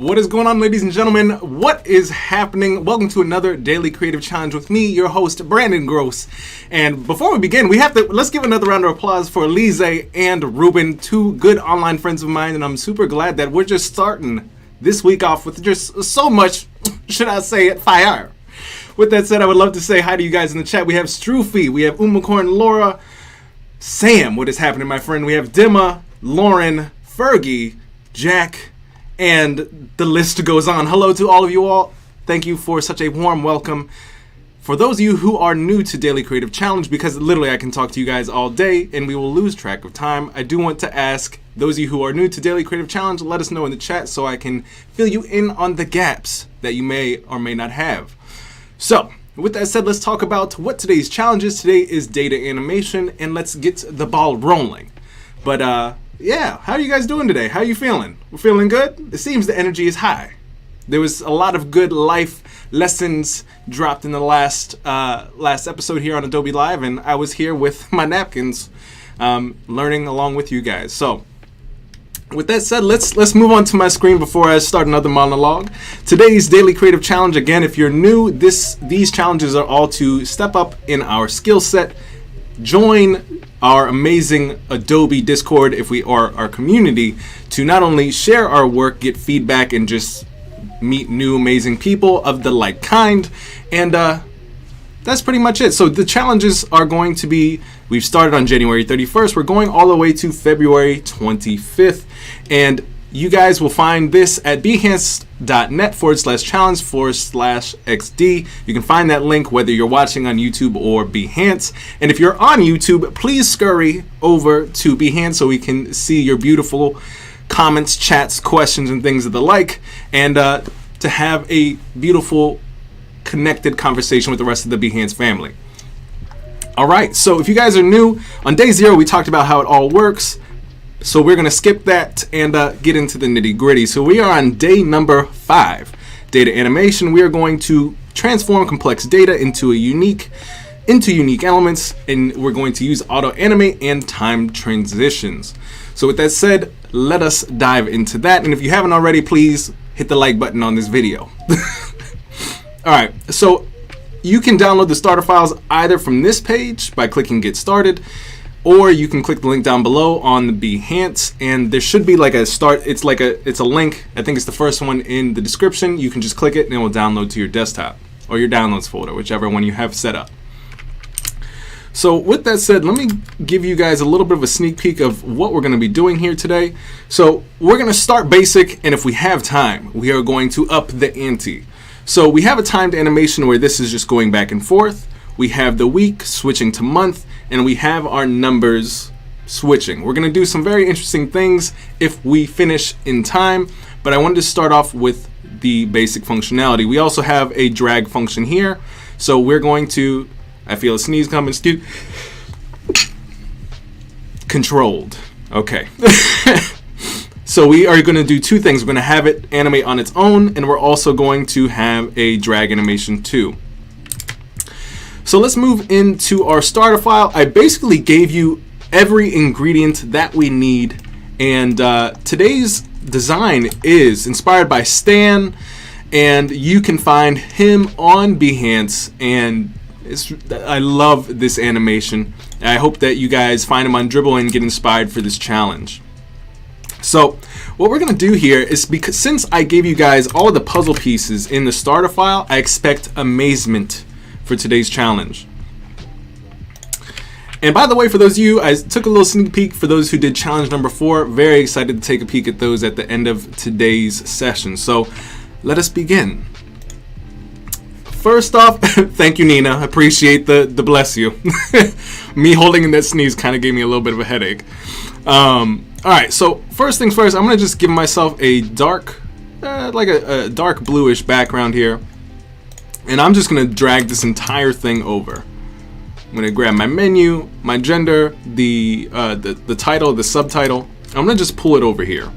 What is going on, ladies and gentlemen? What is happening? Welcome to another daily creative challenge with me, your host, Brandon Groce. And before we begin, let's give another round of applause for Lise and Ruben, two good online friends of mine, and I'm super glad that we're just starting this week off with just so much, should I say it, fire. With that said, I would love to say hi to you guys in the chat. We have Stroofy, we have Umacorn, Laura, Sam, what is happening, my friend? We have Dimma, Lauren, Fergie, Jack, and the list goes on. Hello to all of you all. Thank you for such a warm welcome. For those of you who are new to Daily Creative Challenge, because literally I can talk to you guys all day and we will lose track of time, I do want to ask those of you who are new to Daily Creative Challenge, let us know in the chat so I can fill you in on the gaps that you may or may not have. So, with that said, let's talk about what today's challenge is. Today is data animation, and let's get the ball rolling. But yeah, how are you guys doing today? How are you feeling? We're feeling good? It seems the energy is high. There was a lot of good life lessons dropped in the last episode here on Adobe Live, and I was here with my napkins, learning along with you guys. So, with that said, let's move on to my screen before I start another monologue. Today's Daily Creative Challenge, again, if you're new, these challenges are all to step up in our skill set, join our amazing Adobe Discord if we are our community, to not only share our work, get feedback, and just meet new amazing people of the like kind. And that's pretty much it. So the challenges are going to be, we've started on January 31st. We're going all the way to February 25th. And you guys will find this at behance.net/challenge/XD. You can find that link whether you're watching on YouTube or Behance. And if you're on YouTube, please scurry over to Behance so we can see your beautiful comments, chats, questions, and things of the like. And to have a beautiful connected conversation with the rest of the Behance family. All right, so if you guys are new, on day 0 we talked about how it all works. So we're gonna skip that and get into the nitty gritty. So we are on day number 5, data animation. We are going to transform complex data into unique elements, and we're going to use Auto-Animate and Timed Transitions. So with that said, let us dive into that. And if you haven't already, please hit the like button on this video. All right, so you can download the starter files either from this page by clicking Get Started, or you can click the link down below on the Behance, and there should be like a start. It's a link. I think it's the first one in the description. You can just click it and it will download to your desktop or your downloads folder, whichever one you have set up. So with that said, let me give you guys a little bit of a sneak peek of what we're going to be doing here today. So we're going to start basic, and if we have time, we are going to up the ante. So we have a timed animation where this is just going back and forth. We have the week switching to month, and we have our numbers switching. We're going to do some very interesting things if we finish in time, but I wanted to start off with the basic functionality. We also have a drag function here, so we're going to, I feel a sneeze coming, controlled. Okay. So we are going to do two things. We're going to have it animate on its own, and we're also going to have a drag animation too. So let's move into our starter file. I basically gave you every ingredient that we need, and today's design is inspired by Stan, and you can find him on Behance, and I love this animation. I hope that you guys find him on Dribble and get inspired for this challenge. So what we're going to do here is, because since I gave you guys all of the puzzle pieces in the starter file, I expect amazement for today's challenge. And by the way, for those of you, I took a little sneak peek for those who did challenge number 4. Very excited to take a peek at those at the end of today's session. So let us begin. First off, thank you, Nina. I appreciate the bless you. Me holding in that sneeze kind of gave me a little bit of a headache. All right, so first things first, I'm gonna just give myself a dark, like a dark bluish background here, and I'm just gonna drag this entire thing over. I'm gonna grab my menu, my gender, the title, the subtitle. I'm gonna just pull it over here.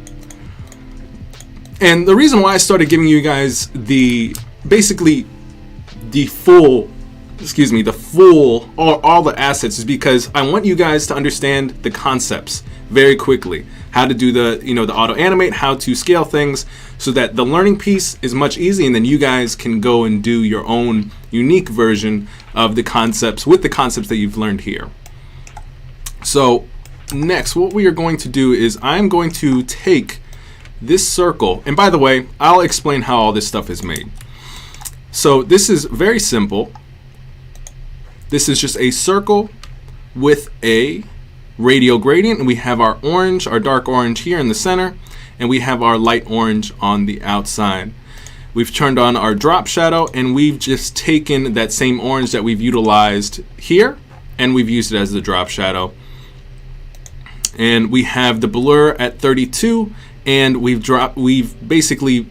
And the reason why I started giving you guys basically the full all the assets is because I want you guys to understand the concepts very quickly. How to do the, the auto animate, how to scale things, so that the learning piece is much easier, and then you guys can go and do your own unique version of the concepts with the concepts that you've learned here. So next, what we are going to do is I'm going to take this circle, and by the way, I'll explain how all this stuff is made. So this is very simple. This is just a circle with a radial gradient, and we have our orange, our dark orange here in the center, and we have our light orange on the outside. We've turned on our drop shadow, and we've just taken that same orange that we've utilized here, and we've used it as the drop shadow. And we have the blur at 32, and we've basically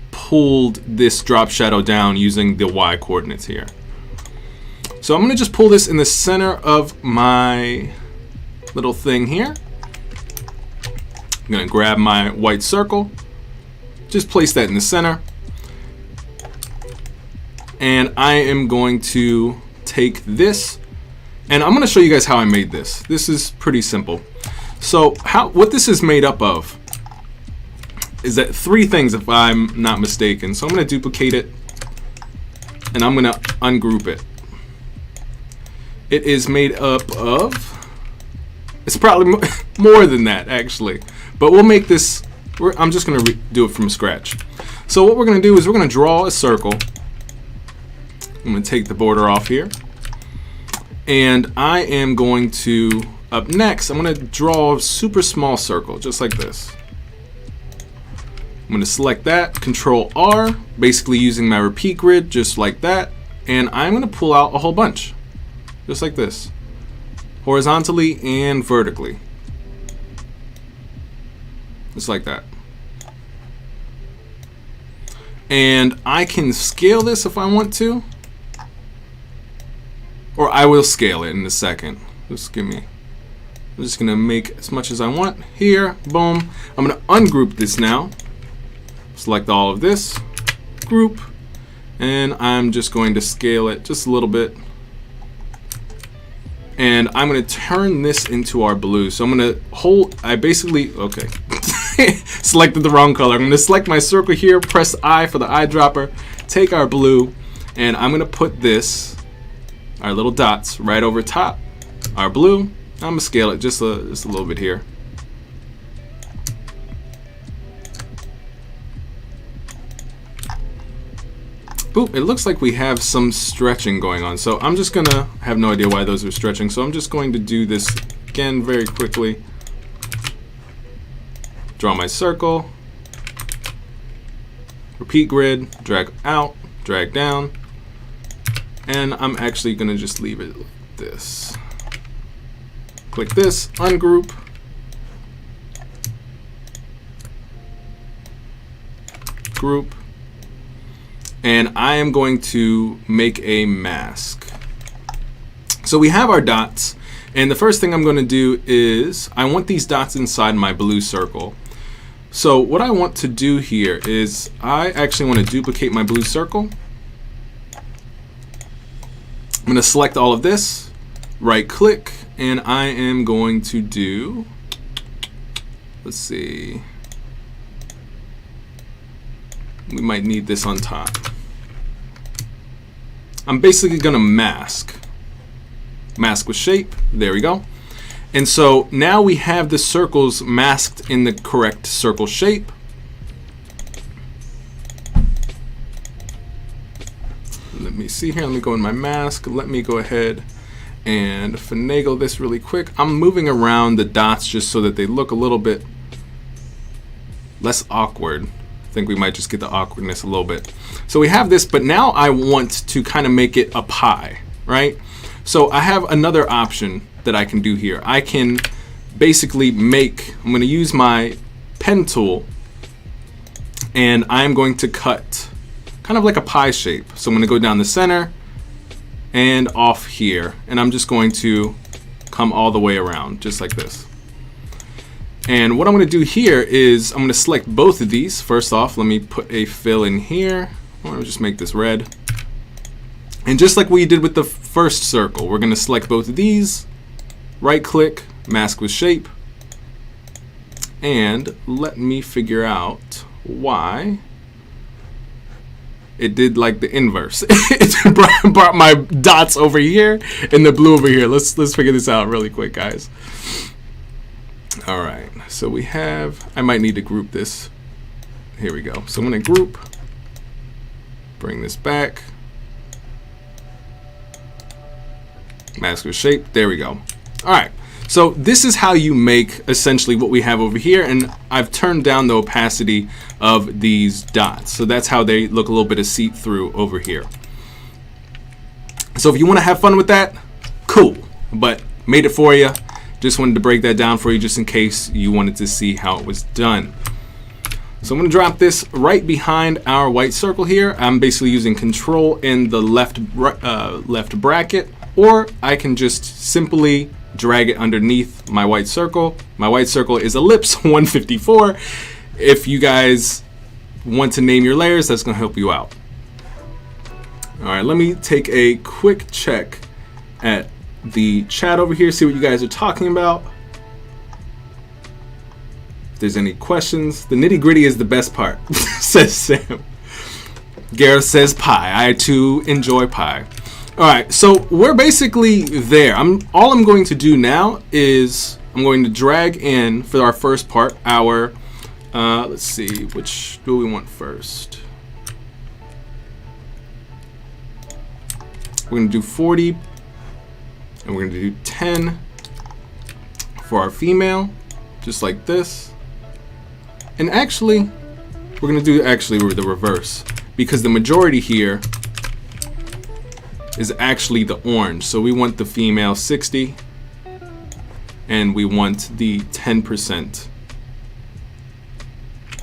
pulled this drop shadow down using the Y coordinates here. So I'm going to just pull this in the center of my little thing here. I'm going to grab my white circle, just place that in the center, and I am going to take this, and I'm going to show you guys how I made this. This is pretty simple. So what this is made up of is that 3 things, if I'm not mistaken. So I'm going to duplicate it, and I'm going to ungroup it. It is made up of, it's probably more than that actually, but we'll make this, I'm just going to do it from scratch. So what we're going to do is we're going to draw a circle. I'm going to take the border off here, and I am going to, up next, I'm going to draw a super small circle, just like this. I'm going to select that, Control R, basically using my repeat grid, just like that, and I'm going to pull out a whole bunch, just like this, horizontally and vertically, just like that. And I can scale this if I want to, or I will scale it in a second. Just I'm just gonna make as much as I want here. Boom. I'm gonna ungroup this now. Select all of this, group, and I'm just going to scale it just a little bit. And I'm gonna turn this into our blue. So I'm gonna okay. Selected the wrong color. I'm gonna select my circle here, press I for the eyedropper, take our blue, and I'm gonna put this, our little dots, right over top our blue. I'm gonna scale it just a little bit here. Ooh, it looks like we have some stretching going on. So I'm just gonna have no idea why those are stretching. So I'm just going to do this again very quickly. Draw my circle, repeat grid, drag out, drag down, and I'm actually gonna just leave it like this. Click this, ungroup, group, and I am going to make a mask. So we have our dots, and the first thing I'm going to do is I want these dots inside my blue circle. So what I want to do here is I actually want to duplicate my blue circle. I'm going to select all of this, right click, and I am going to do, let's see, we might need this on top. I'm basically going to mask with shape. There we go. And so now we have the circles masked in the correct circle shape. Let me see here. Let me go in my mask. Let me go ahead and finagle this really quick. I'm moving around the dots just so that they look a little bit less awkward. I think we might just get the awkwardness a little bit. So we have this, but now I want to kind of make it a pie, right? So I have another option that I can do here. I can basically I'm going to use my pen tool, and I'm going to cut kind of like a pie shape. So I'm going to go down the center and off here, and I'm just going to come all the way around just like this. And what I'm going to do here is I'm going to select both of these. First off, let me put a fill in here. I'm going to just make this red. And just like we did with the first circle, we're going to select both of these, right click, mask with shape, and let me figure out why it did like the inverse. It brought my dots over here and the blue over here. Let's figure this out really quick, guys. All right, so we have, I might need to group this. Here we go. So I'm going to group, bring this back, mask with shape. There we go. All right. So this is how you make essentially what we have over here, and I've turned down the opacity of these dots. So that's how they look a little bit of see-through over here. So if you want to have fun with that, cool, but made it for you. Just wanted to break that down for you just in case you wanted to see how it was done. So I'm going to drop this right behind our white circle here. I'm basically using Control in the left bracket, or I can just simply drag it underneath my white circle. My white circle is ellipse 154. If you guys want to name your layers, that's going to help you out. All right, let me take a quick check at the chat over here, see what you guys are talking about. If there's any questions, the nitty gritty is the best part, says Sam. Gareth says pie. I too enjoy pie. All right, so we're basically there. All I'm going to do now is I'm going to drag in for our first part our, let's see, which do we want first? We're going to do 40, and we're going to do 10 for our female, just like this. And actually, we're going to do the reverse, because the majority here is actually the orange. So we want the female 60 and we want the 10%,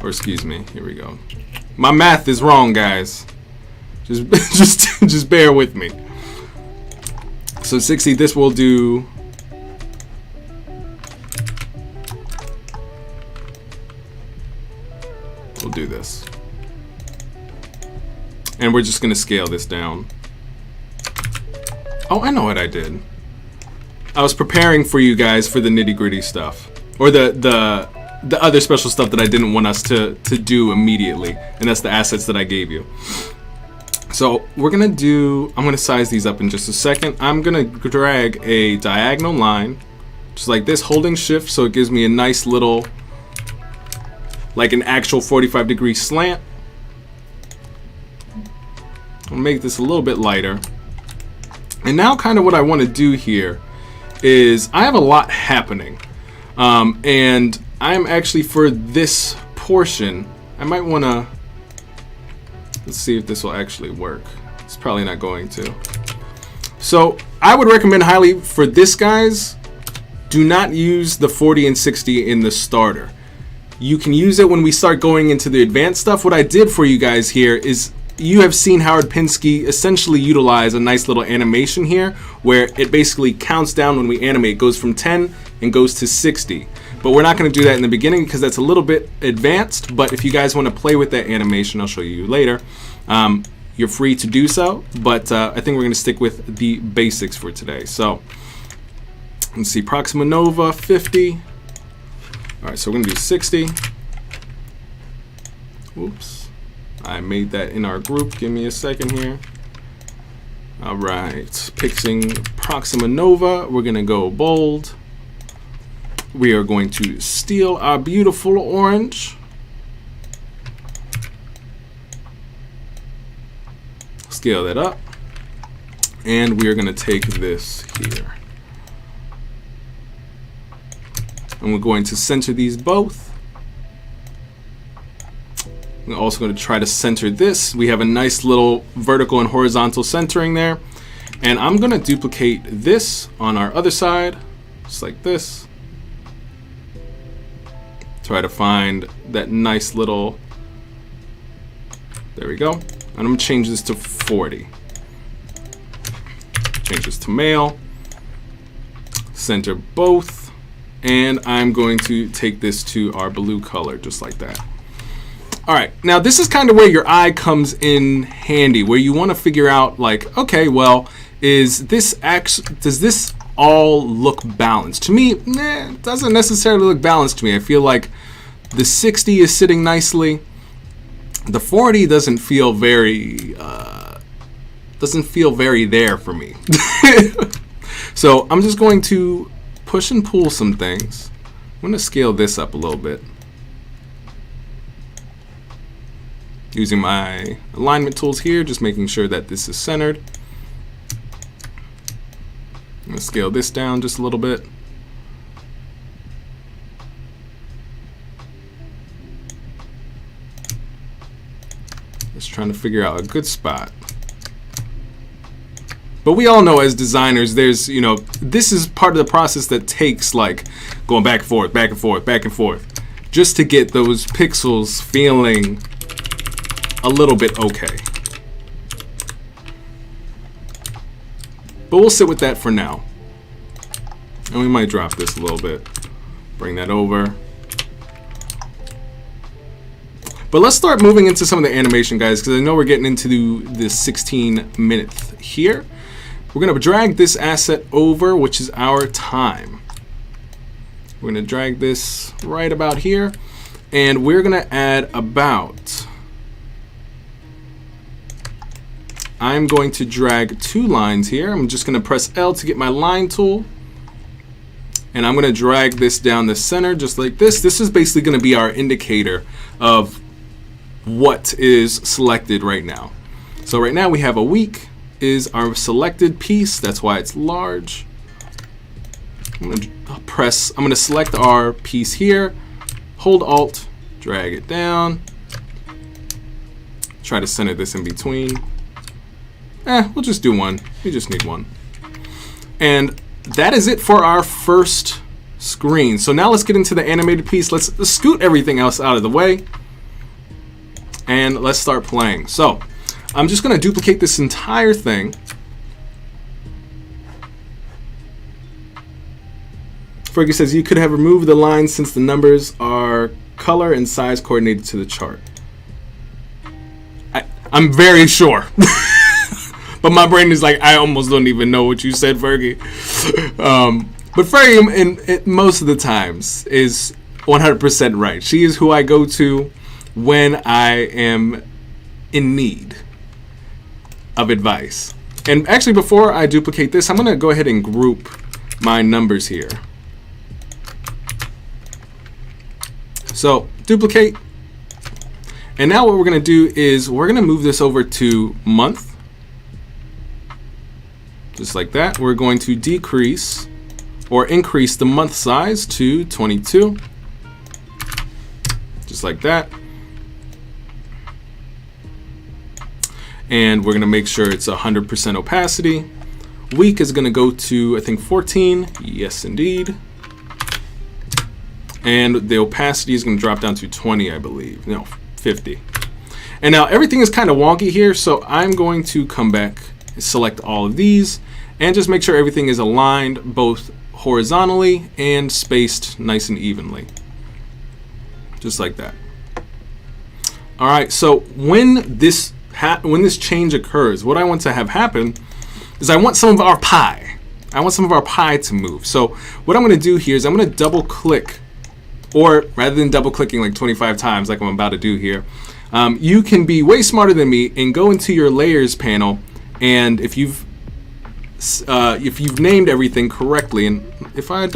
or excuse me, here we go. My math is wrong, guys. Just bear with me. So 60, this will do, we'll do this. And we're just gonna scale this down. Oh, I know what I did. I was preparing for you guys for the nitty-gritty stuff, or the other special stuff that I didn't want us to do immediately, and that's the assets that I gave you. So we're gonna do, I'm gonna size these up in just a second. I'm gonna drag a diagonal line, just like this, holding shift, so it gives me a nice little, like an actual 45-degree slant. I'll make this a little bit lighter. And now kind of what I want to do here is I have a lot happening. And I'm actually, for this portion, I might want to, let's see if this will actually work. It's probably not going to. So I would recommend highly for this, guys, do not use the 40 and 60 in the starter. You can use it when we start going into the advanced stuff. What I did for you guys here is, you have seen Howard Pinsky essentially utilize a nice little animation here where it basically counts down when we animate. It goes from 10 and goes to 60. But we're not going to do that in the beginning because that's a little bit advanced. But if you guys want to play with that animation, I'll show you later. You're free to do so. But I think we're going to stick with the basics for today. So let's see, Proxima Nova 50. All right, so we're going to do 60. Oops. I made that in our group. Give me a second here. All right, picking Proxima Nova. We're gonna go bold. We are going to steal our beautiful orange. Scale that up. And we are gonna take this here. And we're going to center these both. I'm also going to try to center this. We have a nice little vertical and horizontal centering there. And I'm going to duplicate this on our other side, just like this. Try to find that nice little, there we go. And I'm going to change this to 40. Change this to male. Center both. And I'm going to take this to our blue color, just like that. All right, now this is kind of where your eye comes in handy, where you want to figure out, like, okay, well, does this all look balanced. To me, it doesn't necessarily look balanced to me. I feel like the 60 is sitting nicely. The 40 doesn't feel very there for me. So I'm just going to push and pull some things. I'm going to scale this up a little bit using my alignment tools here, just making sure that this is centered. I'm going to scale this down just a little bit. Just trying to figure out a good spot. But we all know as designers, there's, you know, this is part of the process that takes like going back and forth, back and forth, back and forth, just to get those pixels feeling a little bit okay. But we'll sit with that for now. And we might drop this a little bit. Bring that over. But let's start moving into some of the animation, guys, because I know we're getting into the 16 minutes here. We're going to drag this asset over, which is our time. We're going to drag this right about here, and we're going to add about, I'm going to drag 2 lines here. I'm just going to press L to get my line tool, and I'm going to drag this down the center just like this. This is basically going to be our indicator of what is selected right now. So right now we have a week is our selected piece. That's why it's large. I'm going to select our piece here, hold Alt, drag it down, try to center this in between. We'll just do one. We just need one. And that is it for our first screen. So now let's get into the animated piece. Let's scoot everything else out of the way. And let's start playing. So I'm just going to duplicate this entire thing. Fergie says you could have removed the lines since the numbers are color and size coordinated to the chart. I'm very sure. But my brain is like, I almost don't even know what you said, Fergie. But Fergie, most of the times, is 100% right. She is who I go to when I am in need of advice. And actually, before I duplicate this, I'm going to go ahead and group my numbers here. So duplicate. And now what we're going to do is we're going to move this over to month. Just like that. We're going to decrease or increase the month size to 22. Just like that. And we're going to make sure it's 100% opacity. Week is going to go to, I think, 14. Yes, indeed. And the opacity is going to drop down to 20, I believe. No, 50. And now everything is kind of wonky here, so I'm going to come back, select all of these, and just make sure everything is aligned both horizontally and spaced nice and evenly. Just like that. All right, so when this change occurs, what I want to have happen is I want some of our pie. I want some of our pie to move. So what I'm going to do here is I'm going to double click, or rather than double clicking like 25 times like I'm about to do here, you can be way smarter than me and go into your layers panel, and if you've named everything correctly, and if I'm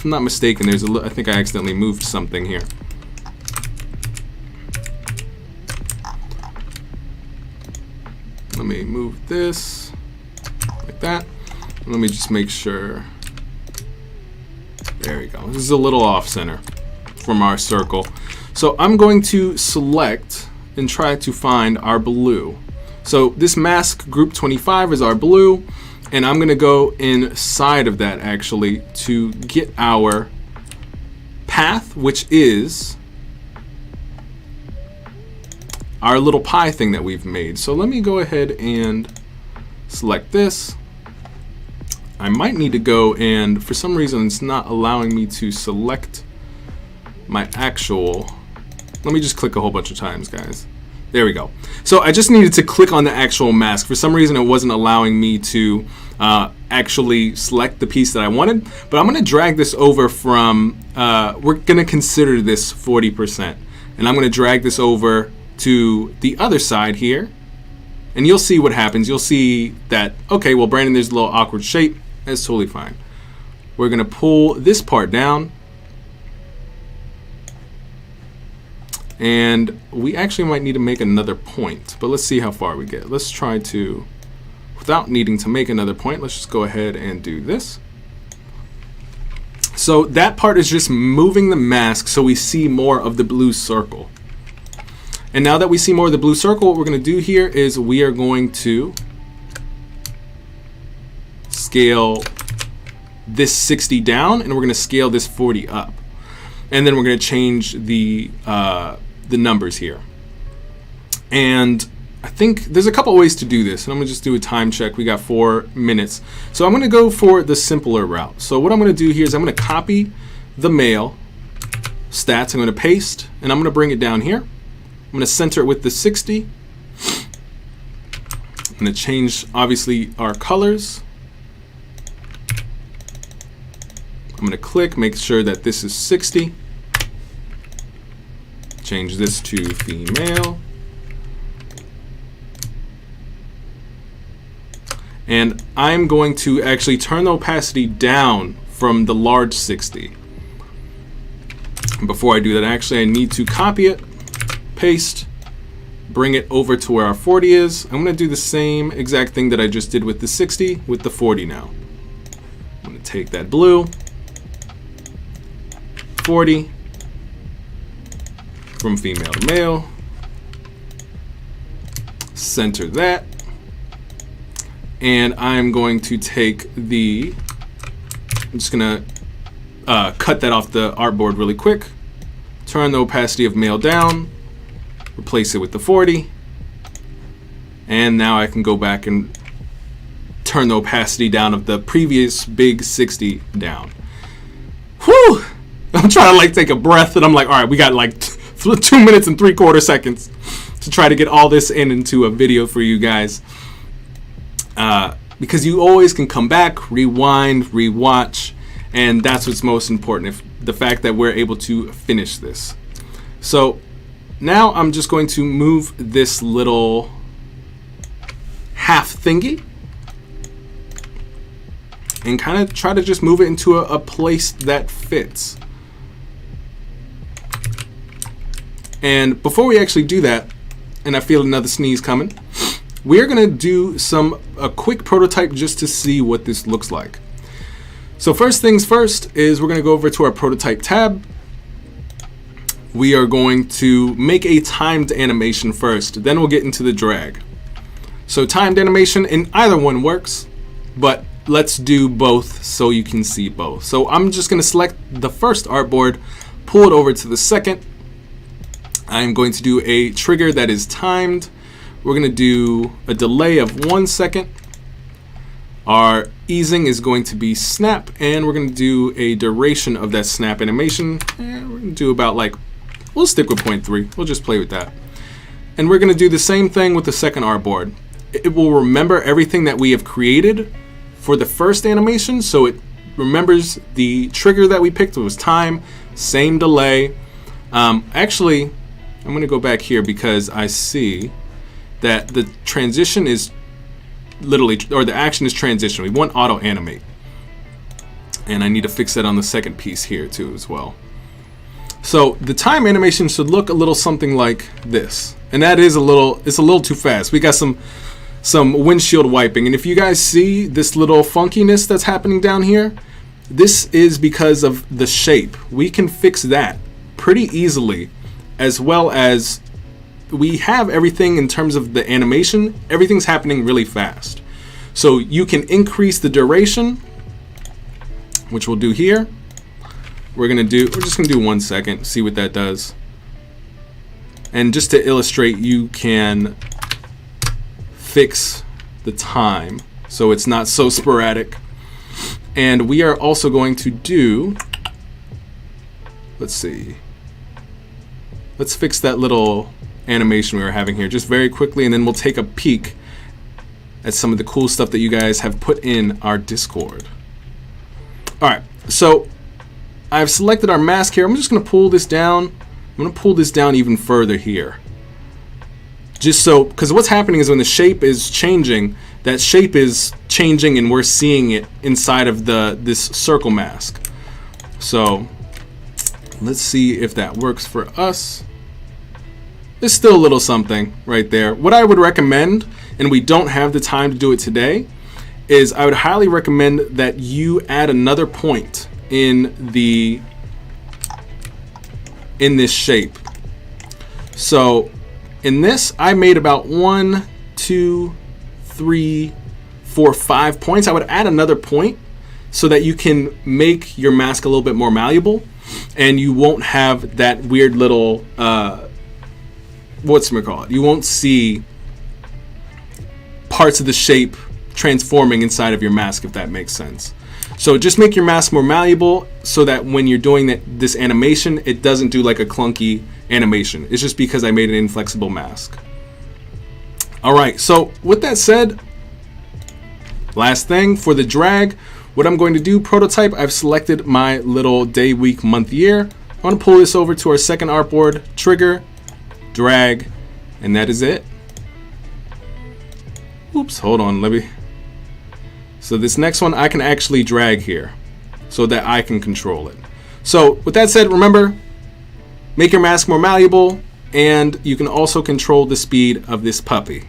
not mistaken, I think I accidentally moved something here. Let me move this like that. Let me just make sure. There we go. This is a little off center from our circle. So I'm going to select and try to find our blue. So this mask group 25 is our blue, and I'm going to go inside of that actually to get our path, which is our little pie thing that we've made. So let me go ahead and select this. I might need to go, and for some reason it's not allowing me to select my actual. Let me just click a whole bunch of times, guys. There we go. So I just needed to click on the actual mask. For some reason it wasn't allowing me to actually select the piece that I wanted. But I'm going to drag this over from, we're going to consider this 40%. And I'm going to drag this over to the other side here. And you'll see what happens. You'll see that, okay, well, Brandon, there's a little awkward shape. That's totally fine. We're going to pull this part down. And we actually might need to make another point, but let's see how far we get. Let's try to, without needing to make another point, let's just go ahead and do this. So that part is just moving the mask so we see more of the blue circle. And now that we see more of the blue circle, what we're going to do here is we are going to scale this 60 down, and we're going to scale this 40 up. And then we're going to change the numbers here. And I think there's a couple ways to do this, and I'm going to just do a time check. We got 4 minutes. So I'm going to go for the simpler route. So what I'm going to do here is I'm going to copy the male stats. I'm going to paste, and I'm going to bring it down here. I'm going to center it with the 60. I'm going to change, obviously, our colors. I'm going to click, make sure that this is 60. Change this to female. And I'm going to actually turn the opacity down from the large 60. And before I do that, actually, I need to copy it, paste, bring it over to where our 40 is. I'm going to do the same exact thing that I just did with the 60 with the 40 now. I'm going to take that blue, 40, from female to male, center that, and I'm going to take the, I'm just gonna cut that off the artboard really quick, turn the opacity of male down, replace it with the 40, and now I can go back and turn the opacity down of the previous big 60 down. Whew! I'm trying to like take a breath, and I'm like, all right, we got like 2 minutes and 3/4 seconds to try to get all this into a video for you guys. Because you always can come back, rewind, rewatch, and that's what's most important, if the fact that we're able to finish this. So now I'm just going to move this little half thingy and kind of try to just move it into a place that fits. And before we actually do that, and I feel another sneeze coming, we're gonna do a quick prototype just to see what this looks like. So first things first is we're gonna go over to our prototype tab. We are going to make a timed animation first, then we'll get into the drag. So timed animation, and either one works, but let's do both so you can see both. So I'm just gonna select the first artboard, pull it over to the second. I'm going to do a trigger that is timed. We're going to do a delay of 1 second. Our easing is going to be snap, and we're going to do a duration of that snap animation. And we're going to do about like, we'll stick with 0.3. We'll just play with that. And we're going to do the same thing with the second artboard. It will remember everything that we have created for the first animation, so it remembers the trigger that we picked was time, same delay. Actually, I'm going to go back here because I see that the transition is literally, or the action is transition. We want auto-animate. And I need to fix that on the second piece here too as well. So the time animation should look a little something like this. And that is it's a little too fast. We got some windshield wiping. And if you guys see this little funkiness that's happening down here, this is because of the shape. We can fix that pretty easily, as well as we have everything in terms of the animation. Everything's happening really fast. So you can increase the duration, which we'll do here. We're just gonna do 1 second, see what that does. And just to illustrate, you can fix the time so it's not so sporadic. And we are also going to do, let's see, let's fix that little animation we were having here just very quickly, and then we'll take a peek at some of the cool stuff that you guys have put in our Discord. All right, so I've selected our mask here. I'm just going to pull this down. I'm going to pull this down even further here. Just so, because what's happening is when the shape is changing, that shape is changing and we're seeing it inside of this circle mask. So let's see if that works for us. There's still a little something right there. What I would recommend, and we don't have the time to do it today, is I would highly recommend that you add another point in this shape. So in this, I made about 1, 2, 3, 4, 5 points. I would add another point so that you can make your mask a little bit more malleable, and you won't have that weird little you won't see parts of the shape transforming inside of your mask, if that makes sense. So just make your mask more malleable so that when you're doing this animation, it doesn't do like a clunky animation. It's just because I made an inflexible mask. All right, so with that said, last thing for the drag, what I'm going to do, prototype, I've selected my little day, week, month, year. I want to pull this over to our second artboard, trigger, drag, and that is it. Oops, hold on, let me. So this next one I can actually drag here so that I can control it. So with that said, remember, make your mask more malleable, and you can also control the speed of this puppy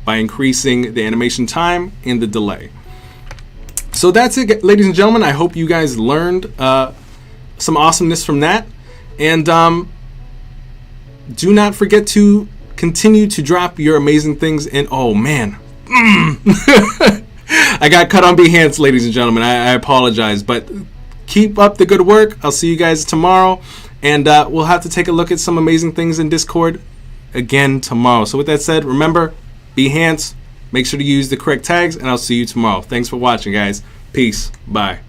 by increasing the animation time and the delay. So that's it, ladies and gentlemen. I hope you guys learned some awesomeness from that. And do not forget to continue to drop your amazing things in. Oh man. I got cut on Behance, ladies and gentlemen. I apologize, but keep up the good work. I'll see you guys tomorrow, and we'll have to take a look at some amazing things in Discord again tomorrow. So with that said, remember, Behance, make sure to use the correct tags, and I'll see you tomorrow. Thanks for watching, guys. Peace. Bye.